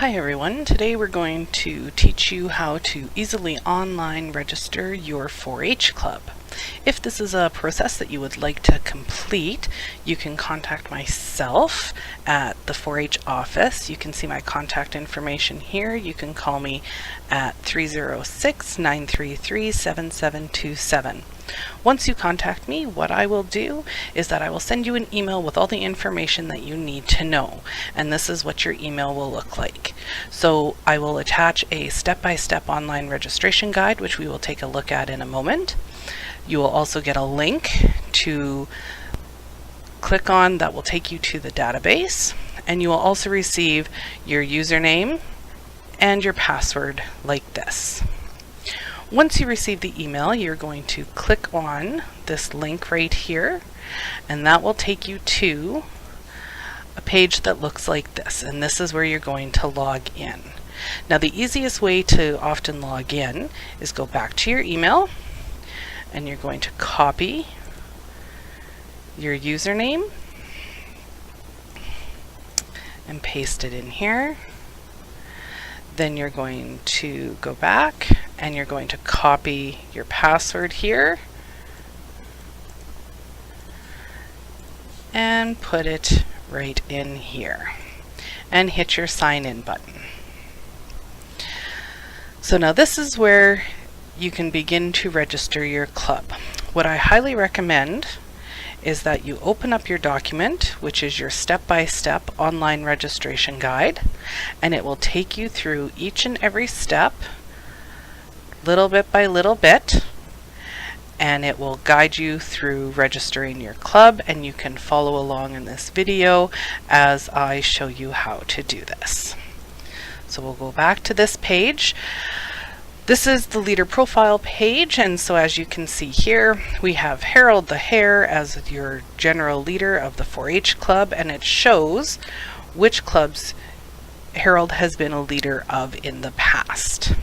Hi everyone, today we're going to teach you how to easily online register your 4-H club. If this is a process that you would like to complete, you can contact myself at the 4-H office. You can see my contact information here. You can call me at 306-933-7727. Once you contact me, what I will do is that I will send you an email with all the information that you need to know, and this is what your email will look like. So I will attach a step-by-step online registration guide, which we will take a look at in a moment. You will also get a link to click on that will take you to the database, and you will also receive your username and your password like this. Once you receive the email, you're going to click on this link right here, and that will take you to a page that looks like this, and this is where you're going to log in. Now, the easiest way to often log in is go back to your email, and you're going to copy your username and paste it in here. Then you're going to go back and you're going to copy your password here and put it right in here and hit your sign in button. So now this is where you can begin to register your club. What I highly recommend is that you open up your document, which is your step-by-step online registration guide, and it will take you through each and every step, little bit by little bit, and it will guide you through registering your club, and you can follow along in this video as I show you how to do this. So we'll go back to this page. This is the leader profile page, and so as you can see here, we have Harold the Hare as your general leader of the 4-H club, and it shows which clubs Harold has been a leader of in the past.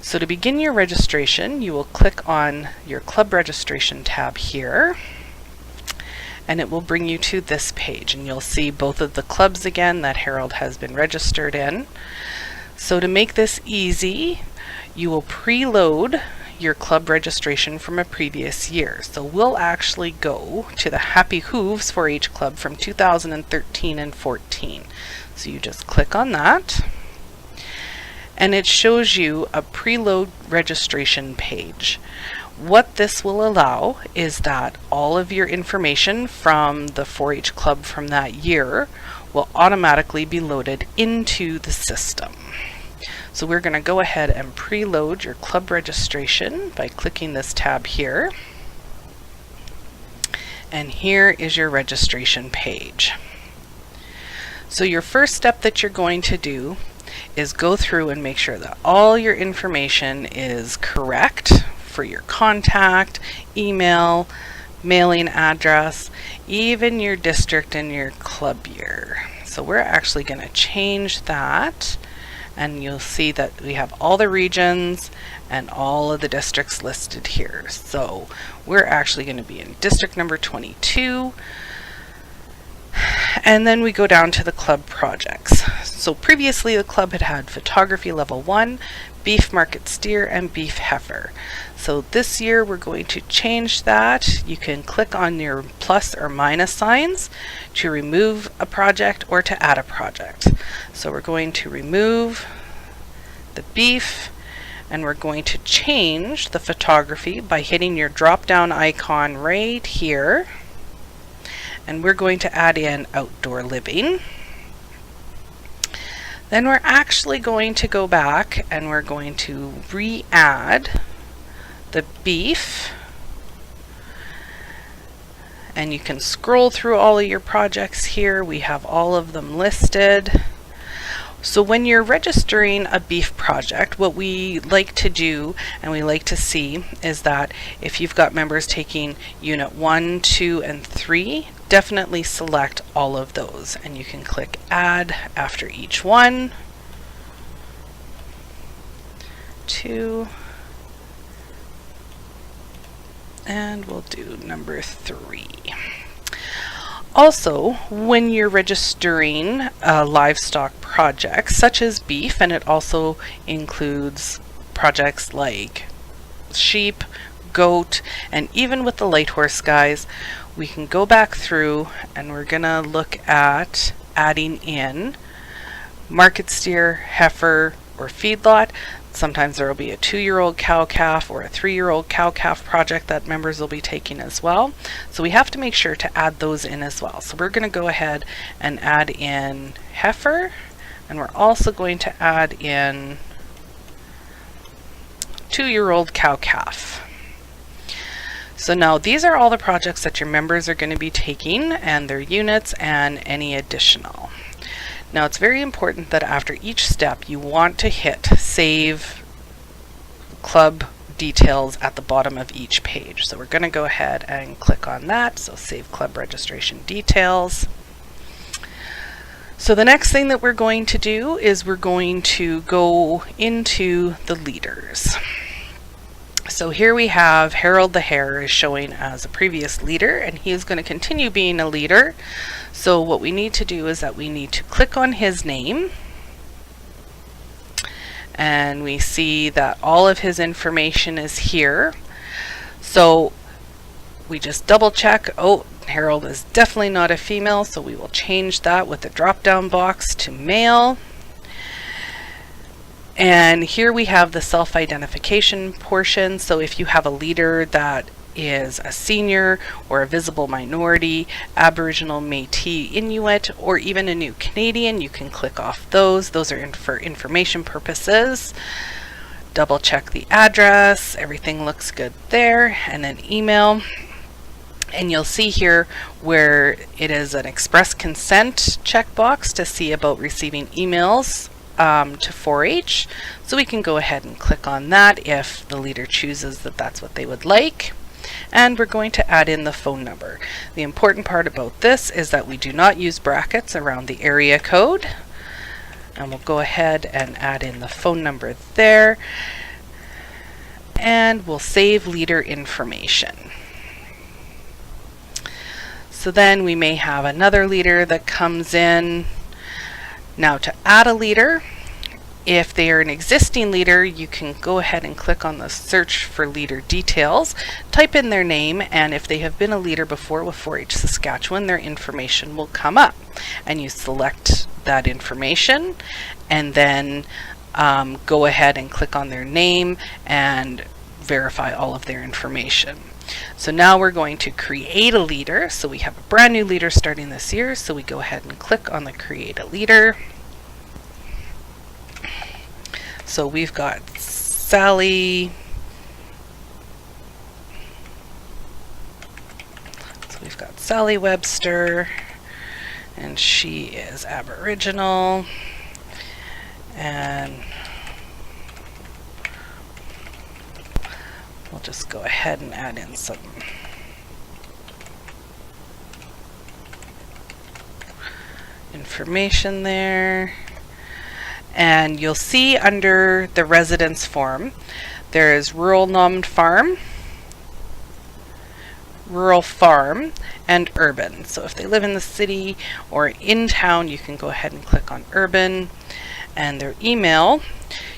So to begin your registration, you will click on your club registration tab here, and it will bring you to this page, and you'll see both of the clubs again that Harold has been registered in. So to make this easy, you will preload your club registration from a previous year. So we'll actually go to the Happy Hooves 4-H club from 2013 and 14. So you just click on that, and it shows you a preload registration page. What this will allow is that all of your information from the 4-H club from that year will automatically be loaded into the system. So we're going to go ahead and preload your club registration by clicking this tab here. And here is your registration page. So your first step that you're going to do is go through and make sure that all your information is correct for your contact, email, mailing address, even your district and your club year. So we're actually going to change that, and you'll see that we have all the regions and all of the districts listed here. So we're actually going to be in district number 22, and then we go down to the club projects. So previously the club had photography level 1, beef market steer, and beef heifer. So this year we're going to change that. You can click on your plus or minus signs to remove a project or to add a project. So we're going to remove the beef, and we're going to change the photography by hitting your drop down icon right here, and we're going to add in outdoor living. Then we're actually going to go back and we're going to re-add the beef, and you can scroll through all of your projects here. We have all of them listed. So when you're registering a beef project, what we like to do and we like to see is that if you've got members taking unit 1, 2, and 3, definitely select all of those, and you can click add after each one, 2, and we'll do number 3. Also, when you're registering a livestock projects such as beef, and it also includes projects like sheep, goat, and even with the light horse guys, we can go back through and we're gonna look at adding in market steer, heifer, or feedlot. Sometimes there will be a 2-year-old cow-calf or a 3-year-old cow-calf project that members will be taking as well. So we have to make sure to add those in as well. So we're going to go ahead and add in heifer, and we're also going to add in 2-year-old cow-calf. So now these are all the projects that your members are going to be taking, and their units and any additional. Now it's very important that after each step you want to hit Save Club Details at the bottom of each page. So we're going to go ahead and click on that. So Save Club Registration Details. So the next thing that we're going to do is we're going to go into the leaders. So here we have Harold the Hare is showing as a previous leader, and he is going to continue being a leader. So what we need to do is that we need to click on his name, and we see that all of his information is here. So we just double check. Oh, Harold is definitely not a female, so we will change that with the drop down box to male. And here we have the self-identification portion. So if you have a leader that is a senior or a visible minority, Aboriginal, Métis, Inuit, or even a new Canadian, you can click off those. Those are for information purposes. Double check the address, everything looks good there, and then email. And you'll see here where it is an express consent checkbox to see about receiving emails to 4-H. So we can go ahead and click on that if the leader chooses that that's what they would like. And we're going to add in the phone number. The important part about this is that we do not use brackets around the area code. And we'll go ahead and add in the phone number there. And we'll save leader information. So then we may have another leader that comes in. Now to add a leader, if they are an existing leader, you can go ahead and click on the search for leader details, type in their name, and if they have been a leader before with 4-H Saskatchewan, their information will come up. And you select that information and then go ahead and click on their name and verify all of their information. So now we're going to create a leader. So we have a brand new leader starting this year. So we go ahead and click on the create a leader. So we've got Sally. So we've got Sally Webster, and she is Aboriginal. And we'll just go ahead and add in some information there. And you'll see under the residence form, there is rural non-farm, rural farm, and urban. So if they live in the city or in town, you can go ahead and click on urban. And their email,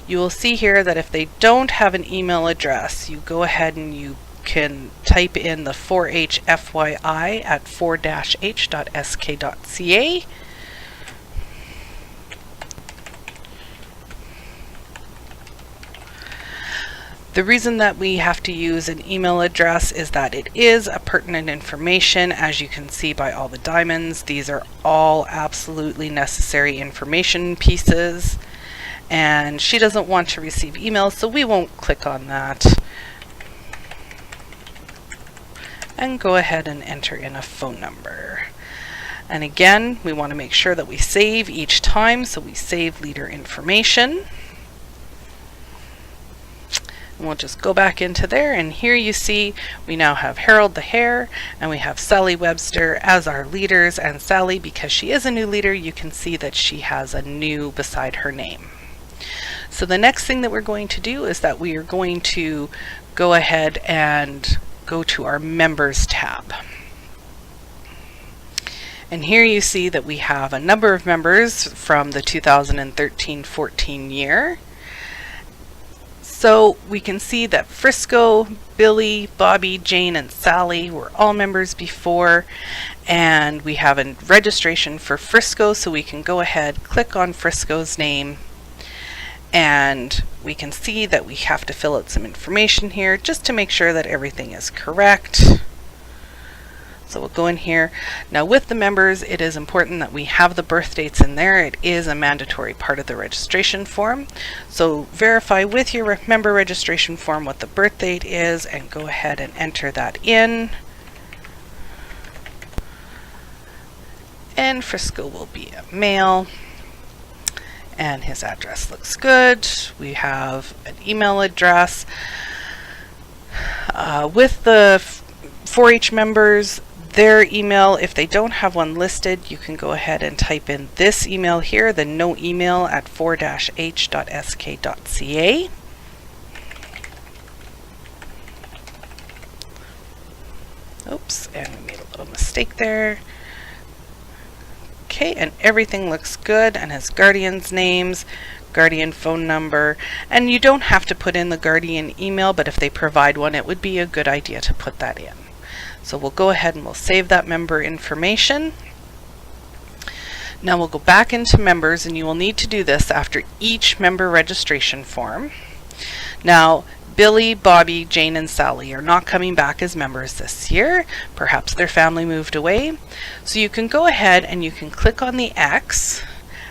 you will see here that if they don't have an email address, you go ahead and you can type in the 4-H FYI at 4-h.sk.ca. The reason that we have to use an email address is that it is a pertinent information. As you can see by all the diamonds, these are all absolutely necessary information pieces. And she doesn't want to receive emails, so we won't click on that. And go ahead and enter in a phone number. And again, we want to make sure that we save each time, so we save leader information. And we'll just go back into there, and here you see we now have Harold the Hare and we have Sally Webster as our leaders, and Sally, because she is a new leader, you can see that she has a new beside her name. So the next thing that we're going to do is that we are going to go ahead and go to our members tab. And here you see that we have a number of members from the 2013-14 year. So we can see that Frisco, Billy, Bobby, Jane, and Sally were all members before, and we have a registration for Frisco, so we can go ahead, click on Frisco's name, and we can see that we have to fill out some information here just to make sure that everything is correct. So we'll go in here. Now with the members, it is important that we have the birth dates in there. It is a mandatory part of the registration form. So verify with your member registration form what the birth date is and go ahead and enter that in. And Frisco will be a male. And his address looks good. We have an email address. With the 4-H members, their email, if they don't have one listed, you can go ahead and type in this email here, the no email at 4-h.sk.ca. Oops, and we made a little mistake there. Okay, and everything looks good, and has guardian's names, guardian phone number, and you don't have to put in the guardian email, but if they provide one, it would be a good idea to put that in. So we'll go ahead and we'll save that member information. Now we'll go back into members, and you will need to do this after each member registration form. Now Billy, Bobby, Jane, and Sally are not coming back as members this year. Perhaps their family moved away. So you can go ahead and you can click on the X,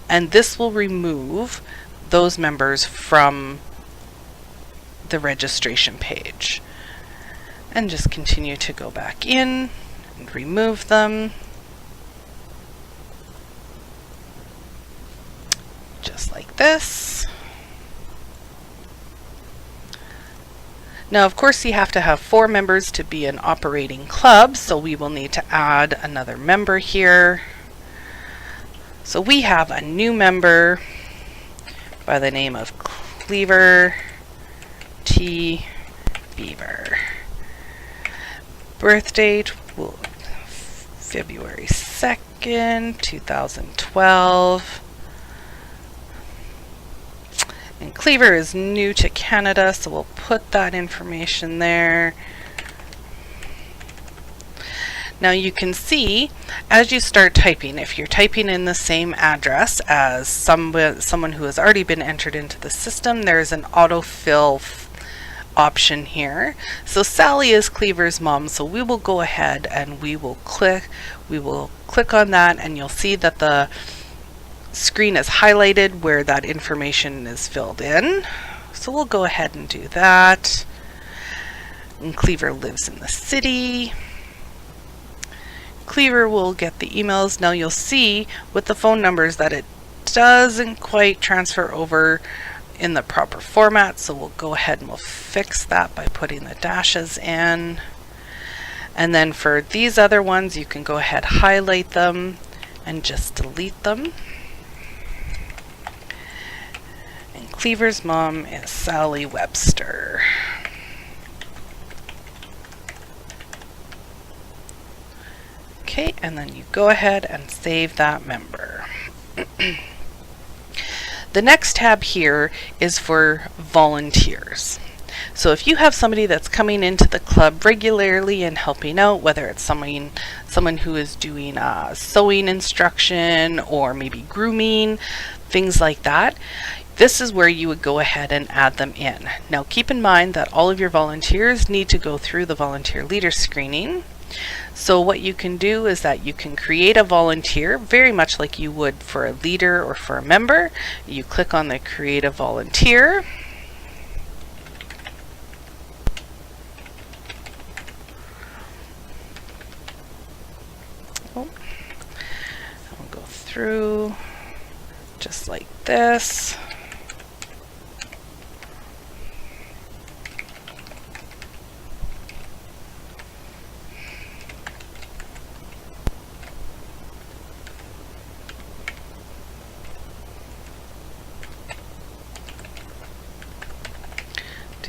and this will remove those members from the registration page. And just continue to go back in and remove them. Just like this. Now, of course, you have to have 4 members to be an operating club, so we will need to add another member here. So we have a new member by the name of Cleaver T. Beaver. Birth date, February 2nd, 2012. And Cleaver is new to Canada, so we'll put that information there. Now you can see, as you start typing, if you're typing in the same address as someone who has already been entered into the system, there's an autofill option here. So Sally is Cleaver's mom, so we will go ahead and we will click on that, and you'll see that the screen is highlighted where that information is filled in. So we'll go ahead and do that. And Cleaver lives in the city. Cleaver will get the emails. Now you'll see with the phone numbers that it doesn't quite transfer over in the proper format, so we'll go ahead and we'll fix that by putting the dashes in. And then for these other ones, you can go ahead, highlight them, and just delete them. And Cleaver's mom is Sally Webster. Okay, and then you go ahead and save that member. The next tab here is for volunteers. So if you have somebody that's coming into the club regularly and helping out, whether it's someone who is doing sewing instruction or maybe grooming, things like that, this is where you would go ahead and add them in. Now keep in mind that all of your volunteers need to go through the volunteer leader screening. So what you can do is that you can create a volunteer very much like you would for a leader or for a member. You click on the create a volunteer. I'll go through just like this.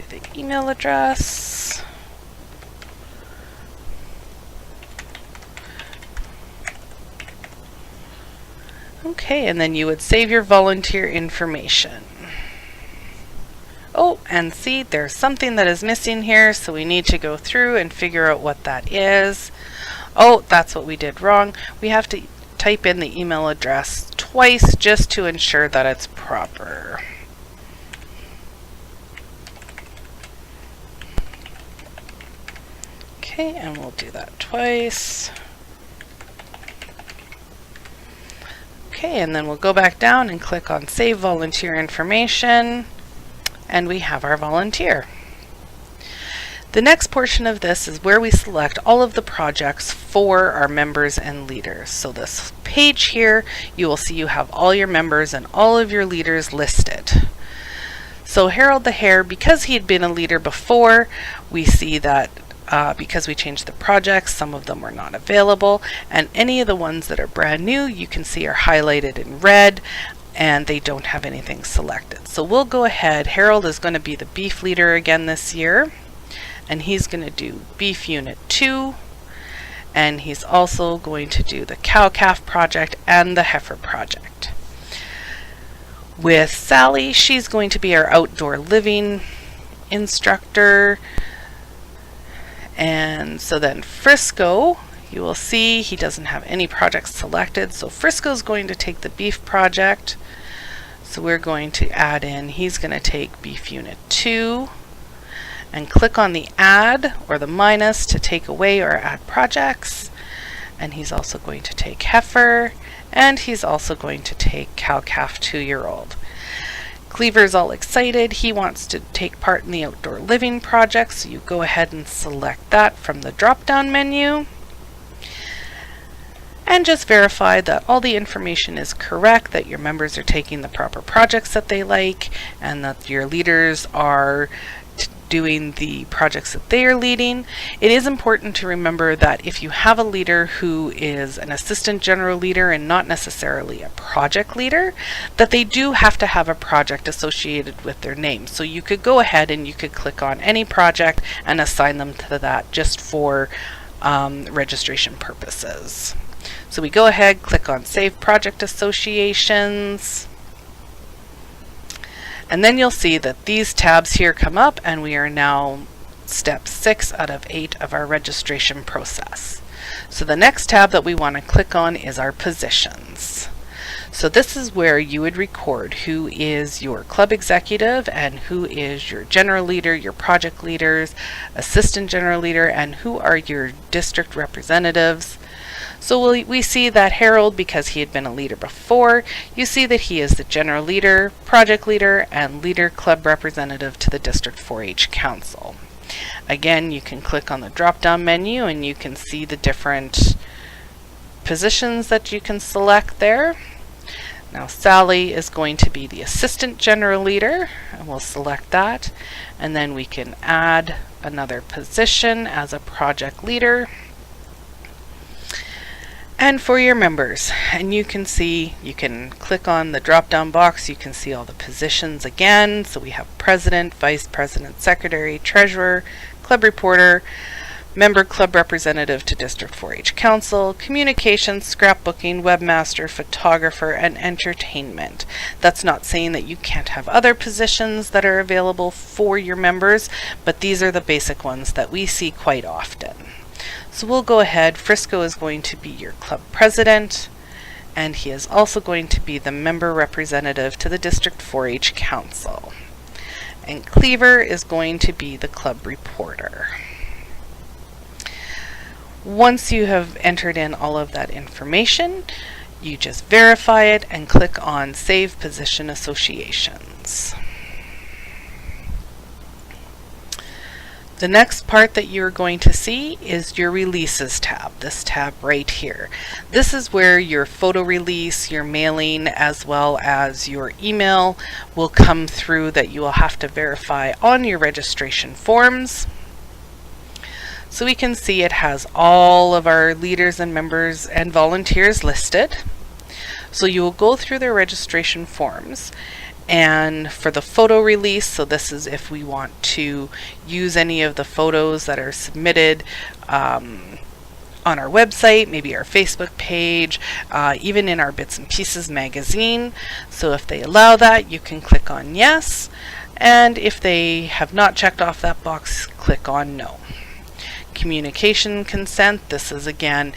The email address. Okay, and then you would save your volunteer information. Oh, and see, there's something that is missing here, so we need to go through and figure out what that is. Oh, that's what we did wrong. We have to type in the email address twice just to ensure that it's proper. Okay, and we'll do that twice. Okay, and then we'll go back down and click on Save Volunteer Information, and we have our volunteer. The next portion of this is where we select all of the projects for our members and leaders. So this page here, you will see you have all your members and all of your leaders listed. So Harold the Hare, because he had been a leader before, we see that because we changed the projects, some of them were not available, and any of the ones that are brand new you can see are highlighted in red and they don't have anything selected. So we'll go ahead. Harold is going to be the beef leader again this year, and he's going to do beef unit 2, and he's also going to do the cow-calf project and the heifer project. With Sally, she's going to be our outdoor living instructor. And so then Frisco, you will see he doesn't have any projects selected, so Frisco's going to take the beef project. So we're going to add in, he's going to take beef unit 2, and click on the add or the minus to take away or add projects. And he's also going to take heifer, and he's also going to take cow-calf 2-year-old. Cleaver's all excited. He wants to take part in the outdoor living project, so you go ahead and select that from the drop-down menu. And just verify that all the information is correct, that your members are taking the proper projects that they like, and that your leaders are doing the projects that they are leading. It is important to remember that if you have a leader who is an assistant general leader and not necessarily a project leader, that they do have to have a project associated with their name. So you could go ahead and you could click on any project and assign them to that just for registration purposes. So we go ahead, click on Save Project Associations, and then you'll see that these tabs here come up, and we are now step 6 out of 8 of our registration process. So the next tab that we want to click on is our positions. So this is where you would record who is your club executive and who is your general leader, your project leaders, assistant general leader, and who are your district representatives. So we see that Harold, because he had been a leader before, you see that he is the general leader, project leader, and leader club representative to the District 4-H Council. Again, you can click on the drop-down menu and you can see the different positions that you can select there. Now Sally is going to be the assistant general leader, and we'll select that. And then we can add another position as a project leader. And for your members, and you can see, you can click on the drop-down box, you can see all the positions again. So we have president, vice president, secretary, treasurer, club reporter, member club representative to District 4-H Council, communications, scrapbooking, webmaster, photographer, and entertainment. That's not saying that you can't have other positions that are available for your members, but these are the basic ones that we see quite often. So we'll go ahead. Frisco is going to be your club president, and he is also going to be the member representative to the District 4-H Council. And Cleaver is going to be the club reporter. Once you have entered in all of that information, you just verify it and click on Save Position Associations. The next part that you're going to see is your Releases tab, this tab right here. This is where your photo release, your mailing, as well as your email will come through that you will have to verify on your registration forms. So we can see it has all of our leaders and members and volunteers listed. So you will go through their registration forms. And for the photo release, so this is if we want to use any of the photos that are submitted on our website, maybe our Facebook page, even in our Bits and Pieces magazine. So if they allow that, you can click on yes, and if they have not checked off that box, click on no. Communication consent, this is again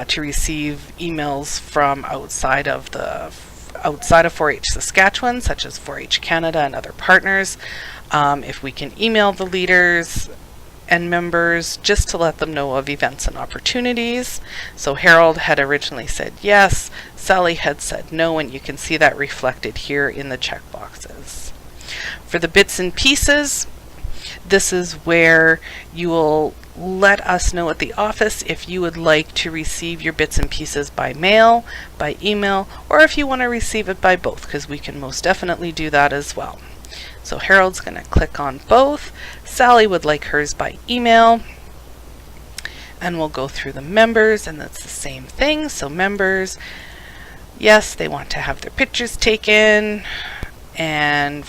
to receive emails from outside of 4-H Saskatchewan, such as 4-H Canada and other partners. If we can email the leaders and members just to let them know of events and opportunities. So Harold had originally said yes, Sally had said no, and you can see that reflected here in the check boxes. For the Bits and Pieces, this is where you will let us know at the office if you would like to receive your Bits and Pieces by mail, by email, or if you want to receive it by both, because we can most definitely do that as well. So Harold's going to click on both. Sally would like hers by email. And we'll go through the members, and that's the same thing. So members, yes, they want to have their pictures taken. And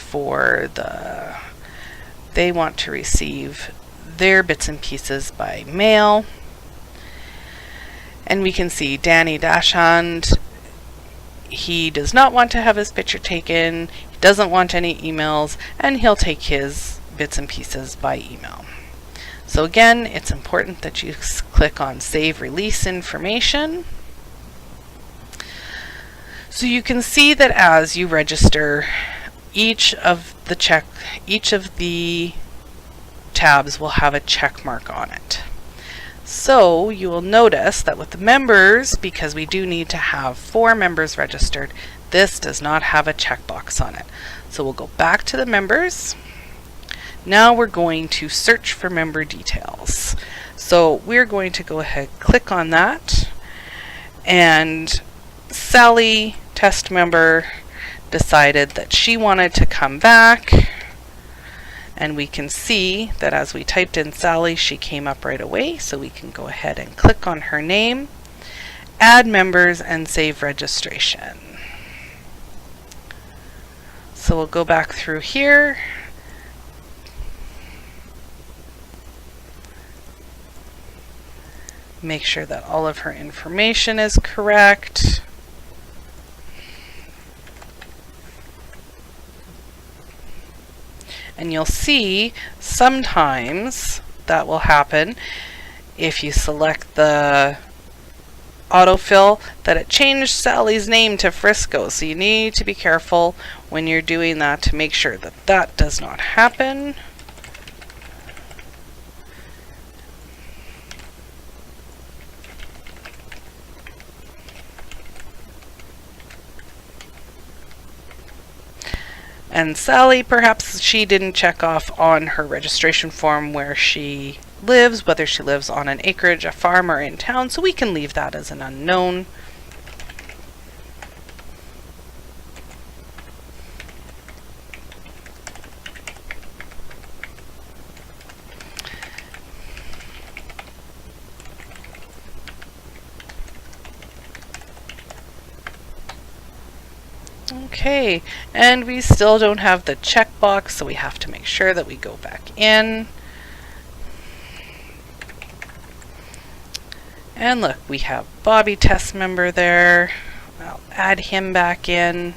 they want to receive their Bits and Pieces by mail. And we can see Danny Dashand, he does not want to have his picture taken, he doesn't want any emails, and he'll take his Bits and Pieces by email. So again, it's important that you click on Save Release Information. So you can see that as you register, each of the tabs will have a check mark on it. So you will notice that with the members, because we do need to have 4 members registered, this does not have a checkbox on it. So we'll go back to the members. Now we're going to search for member details. So we're going to go ahead, click on that, and Sally, test member, decided that she wanted to come back. And we can see that as we typed in Sally, she came up right away. So we can go ahead and click on her name, add members, and save registration. So we'll go back through here. Make sure that all of her information is correct. And you'll see sometimes that will happen if you select the autofill that it changed Sally's name to Frisco. So you need to be careful when you're doing that to make sure that that does not happen. And Sally, perhaps she didn't check off on her registration form where she lives, whether she lives on an acreage, a farm, or in town, so we can leave that as an unknown. Okay, and we still don't have the checkbox, so we have to make sure that we go back in. And look, we have Bobby test member there. I'll add him back in.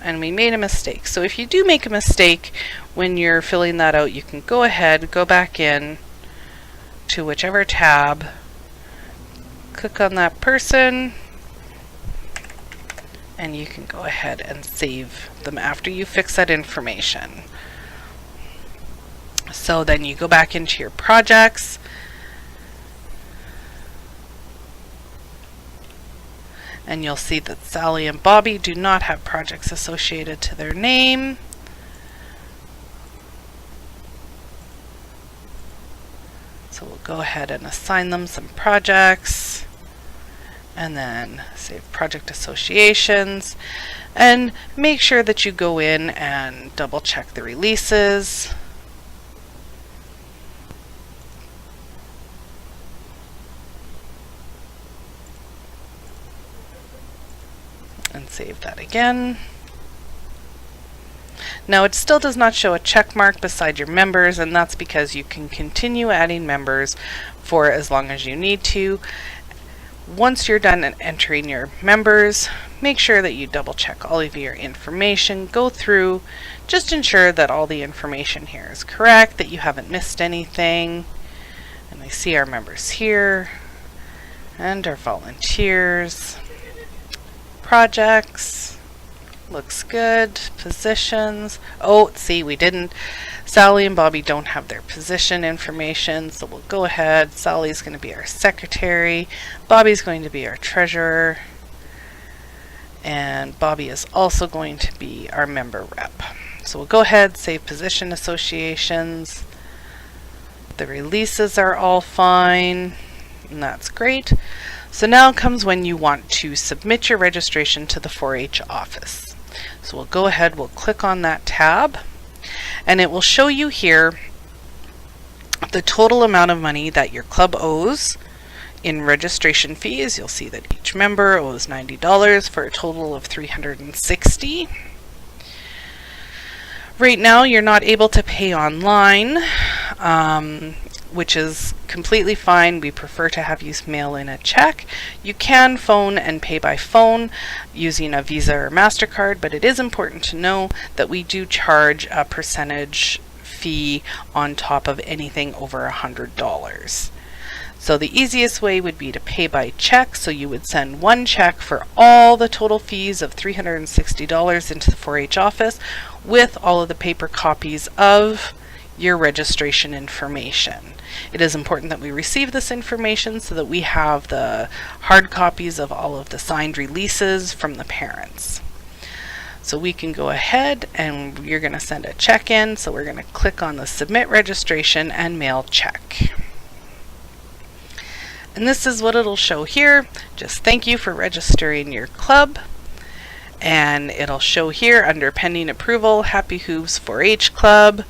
And we made a mistake. So if you do make a mistake when you're filling that out, you can go ahead, go back in to whichever tab, click on that person, and you can go ahead and save them after you fix that information. So then you go back into your projects, And you'll see that Sally and Bobby do not have projects associated to their name. So we'll go ahead and assign them some projects, and then save project associations, and make sure that you go in and double check the releases. And save that again. Now it still does not show a check mark beside your members, and that's because you can continue adding members for as long as you need to. Once you're done entering your members, make sure that you double check all of your information, go through, just ensure that all the information here is correct, that you haven't missed anything. And I see our members here, and our volunteers, projects. Looks good. Positions. Oh, see, we didn't. Sally and Bobby don't have their position information, so we'll go ahead. Sally's going to be our secretary. Bobby's going to be our treasurer. And Bobby is also going to be our member rep. So we'll go ahead, save position associations. The releases are all fine, and that's great. So now comes when you want to submit your registration to the 4-H office. So we'll go ahead, we'll click on that tab, and it will show you here the total amount of money that your club owes in registration fees. You'll see that each member owes $90 for a total of $360. Right now you're not able to pay online, which is completely fine. We prefer to have you mail in a check. You can phone and pay by phone using a Visa or MasterCard, but it is important to know that we do charge a percentage fee on top of anything over $100. So the easiest way would be to pay by check. So you would send one check for all the total fees of $360 into the 4-H office with all of the paper copies of your registration information. It is important that we receive this information so that we have the hard copies of all of the signed releases from the parents. So we can go ahead and you're going to send a check in. So we're going to click on the submit registration and mail check. And this is what it'll show here. Just thank you for registering your club. And it'll show here under pending approval, Happy Hooves 4-H Club.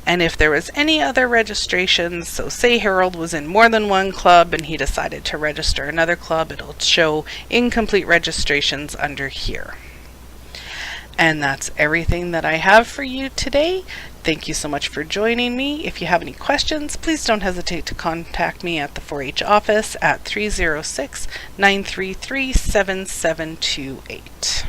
And if there was any other registrations, so say Harold was in more than one club and he decided to register another club, it'll show incomplete registrations under here. And that's everything that I have for you today. Thank you so much for joining me. If you have any questions, please don't hesitate to contact me at the 4-H office at 306-933-7728.